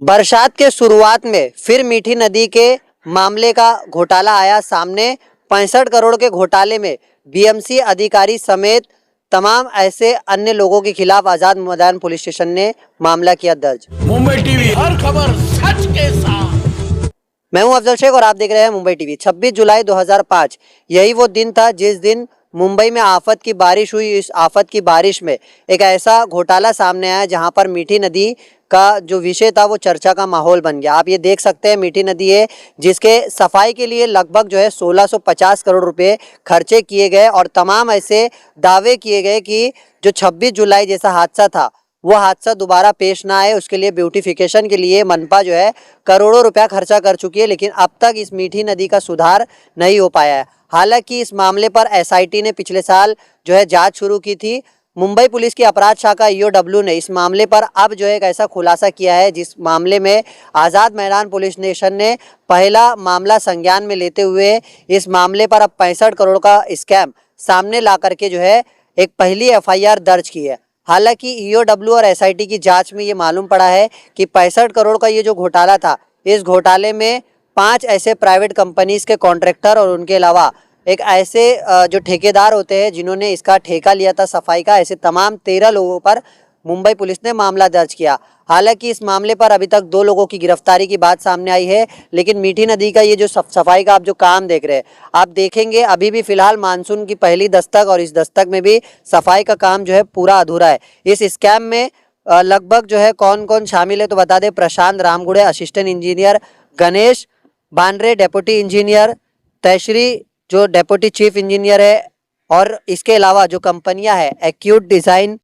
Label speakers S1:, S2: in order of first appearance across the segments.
S1: बरसात के शुरुआत में फिर मीठी नदी के मामले का घोटाला आया सामने। 65 करोड़ के घोटाले में बीएमसी अधिकारी समेत तमाम ऐसे अन्य लोगों के खिलाफ आजाद मैदान पुलिस स्टेशन ने मामला किया दर्ज।
S2: मुंबई टीवी, हर खबर सच के साथ।
S1: मैं हूं अफजल शेख और आप देख रहे हैं मुंबई टीवी। 26 जुलाई 2005 यही वो दिन था जिस दिन मुंबई में आफत की बारिश हुई। इस आफत की बारिश में एक ऐसा घोटाला सामने आया जहां पर मीठी नदी का जो विषय था वो चर्चा का माहौल बन गया। आप ये देख सकते हैं मीठी नदी है जिसके सफाई के लिए लगभग जो है 1650 करोड़ रुपए खर्चे किए गए और तमाम ऐसे दावे किए गए कि जो 26 जुलाई जैसा हादसा था वो हादसा दोबारा पेश ना आए, उसके लिए ब्यूटिफिकेशन के लिए मनपा जो है करोड़ों रुपया खर्चा कर चुकी है, लेकिन अब तक इस मीठी नदी का सुधार नहीं हो पाया है। हालांकि इस मामले पर एसआईटी ने पिछले साल जो है जांच शुरू की थी। मुंबई पुलिस की अपराध शाखा ईओडब्ल्यू ने इस मामले पर अब जो है एक ऐसा खुलासा किया है जिस मामले में आज़ाद मैदान पुलिस स्टेशन ने पहला मामला संज्ञान में लेते हुए इस मामले पर अब 65 करोड़ का स्कैम सामने ला करके जो है एक पहली एफआईआर दर्ज की है। हालांकि ईओडब्ल्यू और एसआईटी की जांच में ये मालूम पड़ा है कि 65 करोड़ का ये जो घोटाला था, इस घोटाले में 5 ऐसे प्राइवेट कंपनीज के कॉन्ट्रैक्टर और उनके अलावा एक ऐसे जो ठेकेदार होते हैं जिन्होंने इसका ठेका लिया था सफाई का, ऐसे तमाम 13 लोगों पर मुंबई पुलिस ने मामला दर्ज किया। हालांकि इस मामले पर अभी तक 2 लोगों की गिरफ्तारी की बात सामने आई है, लेकिन मीठी नदी का ये जो सफाई का आप जो काम देख रहे हैं, आप देखेंगे अभी भी फिलहाल मानसून की पहली दस्तक और इस दस्तक में भी सफाई का काम जो है पूरा अधूरा है। इस स्कैम में लगभग जो है कौन कौन शामिल है तो बता दें। Prashant Ramgude assistant engineer, Ganesh Bandre deputy engineer, तैश्री जो डेप्यूटी चीफ इंजीनियर है, और इसके अलावा जो कंपनियां हैं acute design,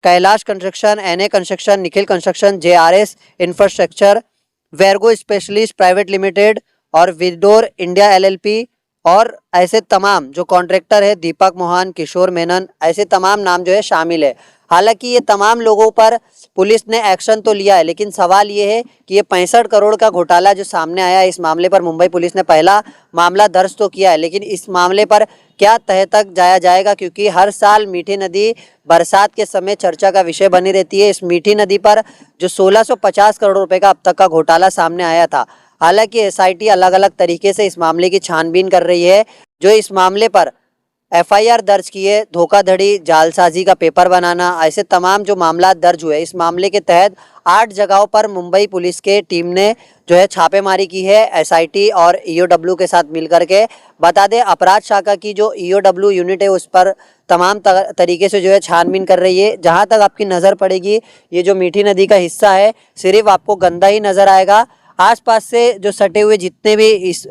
S1: Kailash construction, NA construction, Nikhil construction, JRS infrastructure, Virgo specialist private limited और विडोर इंडिया एलएलपी, और ऐसे तमाम जो कॉन्ट्रैक्टर है दीपक मोहन, किशोर मेनन, ऐसे तमाम नाम जो है शामिल है। हालांकि ये तमाम लोगों पर पुलिस ने एक्शन तो लिया है, लेकिन सवाल ये है कि ये 65 करोड़ का घोटाला जो सामने आया है, इस मामले पर मुंबई पुलिस ने पहला मामला दर्ज तो किया है, लेकिन इस मामले पर क्या तह तक जाया जाएगा, क्योंकि हर साल मीठी नदी बरसात के समय चर्चा का विषय बनी रहती है। इस मीठी नदी पर जो 1650 करोड़ रुपए का अब तक का घोटाला सामने आया था, हालांकि एसआईटी अलग अलग तरीके से इस मामले की छानबीन कर रही है। जो इस मामले पर एफआईआर दर्ज किए, धोखाधड़ी, जालसाजी का पेपर बनाना, ऐसे तमाम जो मामला दर्ज हुए, इस मामले के तहत 8 जगहों पर मुंबई पुलिस के टीम ने जो है छापेमारी की है एसआईटी और ईओडब्ल्यू के साथ मिलकर के। बता दें अपराध शाखा की जो ईओडब्ल्यू यूनिट है उस पर तमाम तरीके से जो है छानबीन कर रही है। जहां तक आपकी नज़र पड़ेगी ये जो मीठी नदी का हिस्सा है सिर्फ आपको गंदा ही नज़र आएगा। आसपास से जो सटे हुए जितने भी इस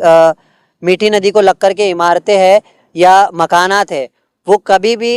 S1: मीठी नदी को लग कर के इमारतें हैं या मकानात है वो कभी भी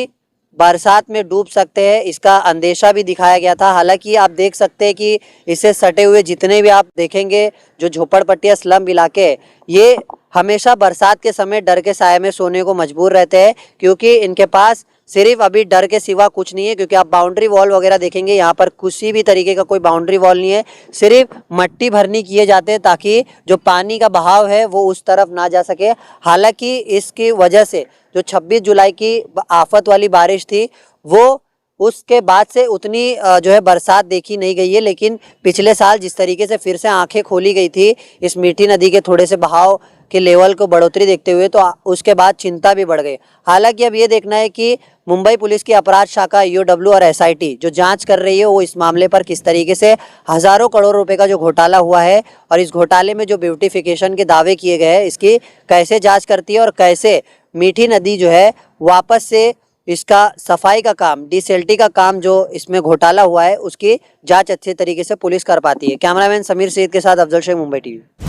S1: बरसात में डूब सकते हैं, इसका अंदेशा भी दिखाया गया था। हालांकि आप देख सकते हैं कि इससे सटे हुए जितने भी आप देखेंगे जो झोपड़पट्टियाँ स्लम इलाके हैं, ये हमेशा बरसात के समय डर के साए में सोने को मजबूर रहते हैं, क्योंकि इनके पास सिर्फ अभी डर के सिवा कुछ नहीं है। क्योंकि आप बाउंड्री वॉल वगैरह देखेंगे, यहाँ पर किसी भी तरीके का कोई बाउंड्री वॉल नहीं है, सिर्फ मट्टी भरनी किए जाते हैं ताकि जो पानी का बहाव है वो उस तरफ ना जा सके। हालांकि इसकी वजह से जो 26 जुलाई की आफत वाली बारिश थी वो उसके बाद से उतनी जो है बरसात देखी नहीं गई है, लेकिन पिछले साल जिस तरीके से फिर से आंखें खोली गई थी इस मीठी नदी के थोड़े से बहाव के लेवल को बढ़ोतरी देखते हुए, तो उसके बाद चिंता भी बढ़ गई। हालांकि अब ये देखना है कि मुंबई पुलिस की अपराध शाखा ईओडब्ल्यू और एसआईटी जो जांच कर रही है वो इस मामले पर किस तरीके से हज़ारों करोड़ रुपए का जो घोटाला हुआ है और इस घोटाले में जो ब्यूटिफिकेशन के दावे किए गए हैं इसकी कैसे जांच करती है और कैसे मीठी नदी जो है वापस से इसका सफाई का काम, डीसेल्टी का काम जो इसमें घोटाला हुआ है उसकी जांच अच्छे तरीके से पुलिस कर पाती है। कैमरामैन समीर सईद के साथ अफजल शेख, मुंबई टीवी।